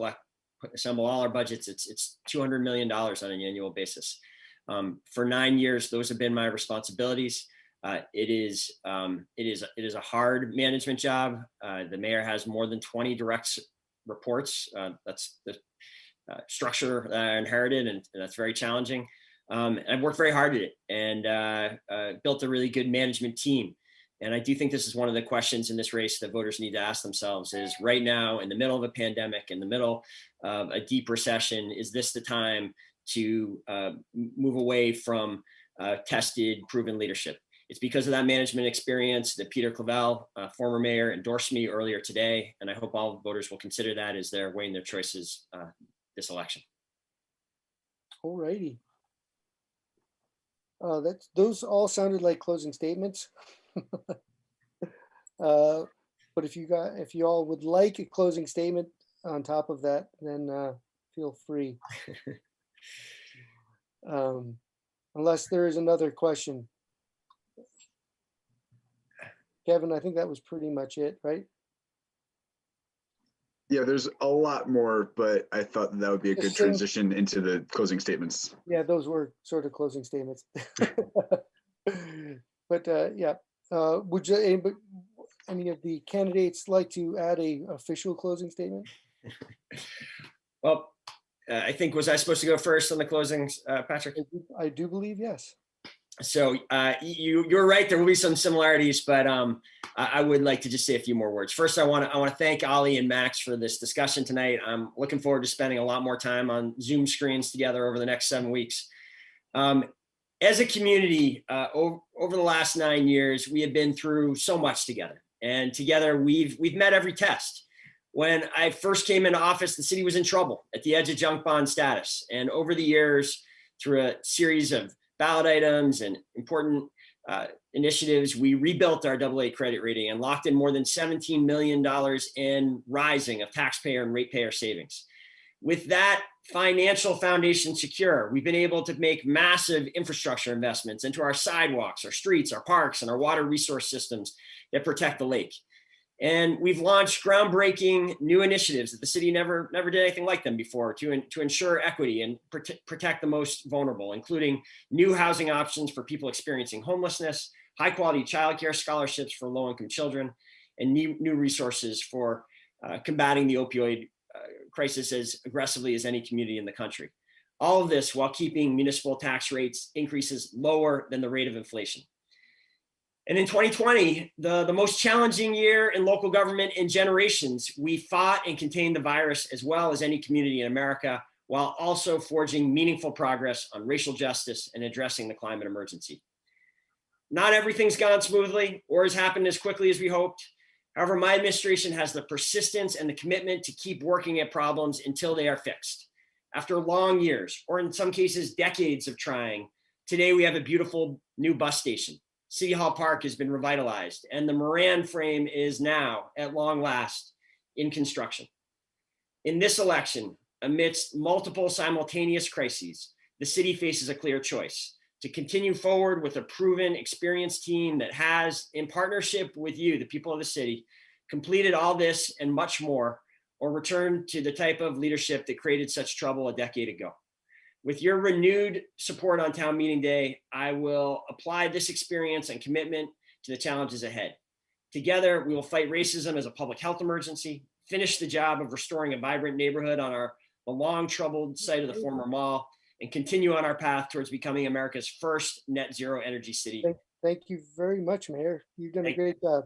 assemble all our budgets, it's $200 million on an annual basis. For 9 years, those have been my responsibilities. It is a hard management job. The mayor has more than 20 direct reports. That's the structure that I inherited, and that's very challenging. I've worked very hard at it, and built a really good management team. And I do think this is one of the questions in this race that voters need to ask themselves: is right now, in the middle of a pandemic, in the middle of a deep recession, is this the time to move away from tested, proven leadership? It's because of that management experience that Peter Clavel, former mayor, endorsed me earlier today. And I hope all voters will consider that as they're weighing their choices this election. All righty. Those all sounded like closing statements. But if you all would like a closing statement on top of that, then feel free. Unless there is another question. Kevin, I think that was pretty much it, right? Yeah, there's a lot more, but I thought that would be a good transition into the closing statements. Yeah, those were sort of closing statements. But yeah, would any of the candidates like to add a official closing statement? Well, I think, was I supposed to go first on the closings, Patrick? I do believe yes. So you're right. There will be some similarities, but I would like to just say a few more words. First, I want to thank Ali and Max for this discussion tonight. I'm looking forward to spending a lot more time on Zoom screens together over the next 7 weeks. As a community, over the last 9 years, we have been through so much together, and together we've met every test. When I first came into office, the city was in trouble at the edge of junk bond status. And over the years, through a series of ballot items and important initiatives, we rebuilt our AA credit rating and locked in more than $17 million in rising of taxpayer and ratepayer savings. With that financial foundation secure, we've been able to make massive infrastructure investments into our sidewalks, our streets, our parks, and our water resource systems that protect the lake. And we've launched groundbreaking new initiatives that the city never did anything like them before to ensure equity and protect the most vulnerable, including new housing options for people experiencing homelessness, high quality childcare scholarships for low income children, and new resources for combating the opioid crisis as aggressively as any community in the country. All of this while keeping municipal tax rates increases lower than the rate of inflation. And in 2020, the most challenging year in local government in generations, we fought and contained the virus as well as any community in America, while also forging meaningful progress on racial justice and addressing the climate emergency. Not everything's gone smoothly or has happened as quickly as we hoped. However, my administration has the persistence and the commitment to keep working at problems until they are fixed. After long years, or in some cases, decades of trying, today we have a beautiful new bus station. City Hall Park has been revitalized, and the Moran frame is now, at long last, in construction. In this election, amidst multiple simultaneous crises, the city faces a clear choice: to continue forward with a proven, experienced team that has, in partnership with you, the people of the city, completed all this and much more, or return to the type of leadership that created such trouble a decade ago. With your renewed support on town meeting day, I will apply this experience and commitment to the challenges ahead. Together, we will fight racism as a public health emergency, finish the job of restoring a vibrant neighborhood on the long troubled site of the former mall, and continue on our path towards becoming America's first net zero energy city. Thank you very much, Mayor. You've done a great job.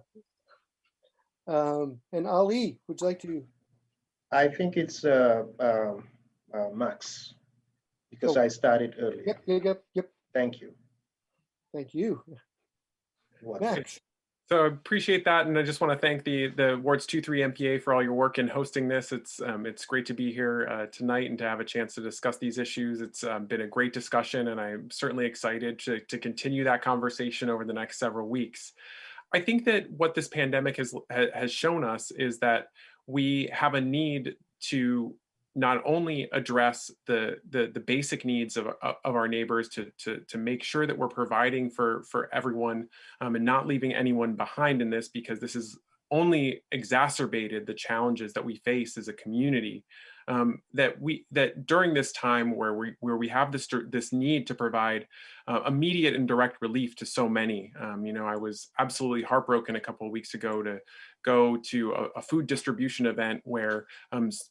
And Ali, would you like to? I think it's Max, because I started earlier. Yep. Thank you. Thank you. Max. So I appreciate that, and I just want to thank the Wards 2-3 MPA for all your work in hosting this. It's great to be here tonight and to have a chance to discuss these issues. It's been a great discussion, and I'm certainly excited to continue that conversation over the next several weeks. I think that what this pandemic has shown us is that we have a need to not only address the basic needs of our neighbors to make sure that we're providing for everyone and not leaving anyone behind in this, because this has only exacerbated the challenges that we face as a community. That during this time where we have this need to provide immediate and direct relief to so many. I was absolutely heartbroken a couple of weeks ago to go to a food distribution event where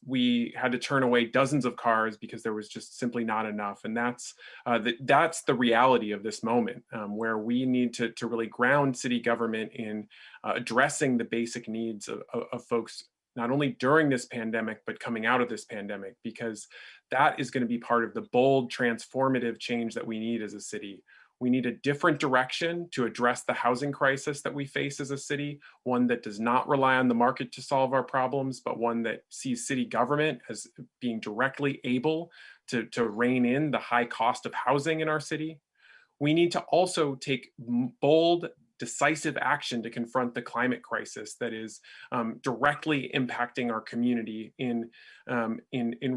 we had to turn away dozens of cars because there was just simply not enough. And that's the reality of this moment, where we need to really ground city government in addressing the basic needs of folks, not only during this pandemic, but coming out of this pandemic, because that is going to be part of the bold, transformative change that we need as a city. We need a different direction to address the housing crisis that we face as a city, one that does not rely on the market to solve our problems, but one that sees city government as being directly able to rein in the high cost of housing in our city. We need to also take bold, decisive action to confront the climate crisis that is directly impacting our community in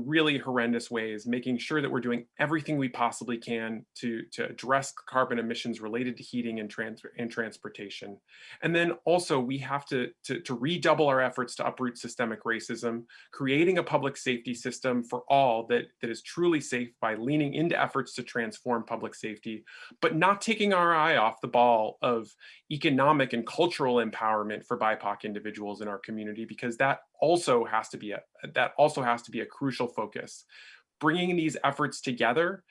really horrendous ways, making sure that we're doing everything we possibly can to address carbon emissions related to heating and transportation. And then also we have to redouble our efforts to uproot systemic racism, creating a public safety system for all that is truly safe by leaning into efforts to transform public safety, but not taking our eye off the ball of economic and cultural empowerment for BIPOC individuals in our community, because that also has to be a crucial focus. Bringing these efforts together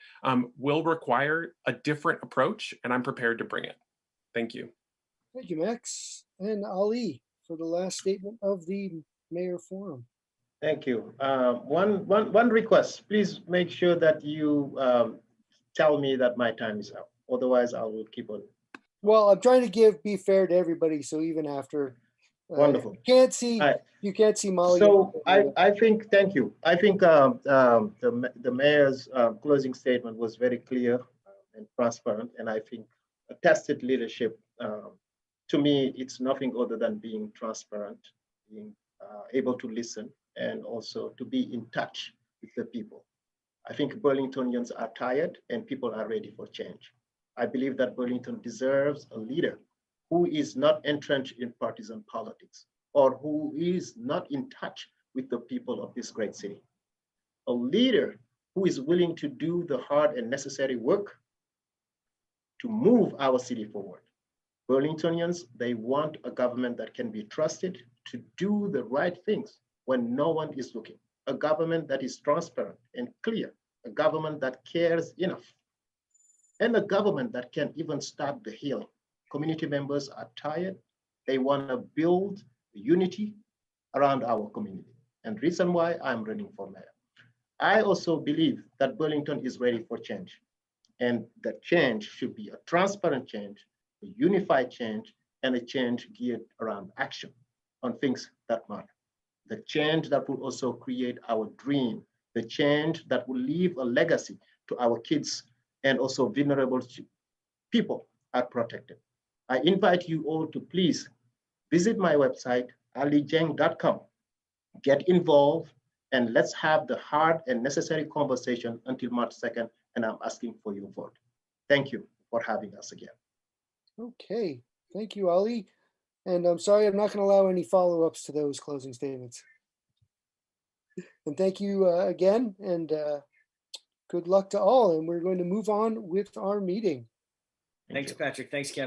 will require a different approach, and I'm prepared to bring it. Thank you. Thank you, Max. And Ali, for the last statement of the Mayor Forum. Thank you. One request, please make sure that you tell me that my time is up. Otherwise, I will keep on. Well, I'm trying to be fair to everybody. So even after, Wonderful. you can't see Molly. So I think, thank you. I think the mayor's closing statement was very clear and transparent, and I think a tested leadership, to me, it's nothing other than being transparent, being able to listen, and also to be in touch with the people. I think Burlingtonians are tired and people are ready for change. I believe that Burlington deserves a leader who is not entrenched in partisan politics or who is not in touch with the people of this great city. A leader who is willing to do the hard and necessary work to move our city forward. Burlingtonians, they want a government that can be trusted to do the right things when no one is looking. A government that is transparent and clear, a government that cares enough, and a government that can even start the healing. Community members are tired. They want to build unity around our community. And reason why I'm running for mayor. I also believe that Burlington is ready for change. And that change should be a transparent change, a unified change, and a change geared around action on things that matter. The change that will also create our dream, the change that will leave a legacy to our kids and also vulnerable people are protected. I invite you all to please visit my website, alidieng.com, get involved, and let's have the hard and necessary conversation until March 2nd, and I'm asking for your vote. Thank you for having us again. Okay, thank you, Ali. And I'm sorry, I'm not going to allow any follow-ups to those closing statements. And thank you again, and good luck to all. And we're going to move on with our meeting. Thanks, Patrick. Thanks, Kevin.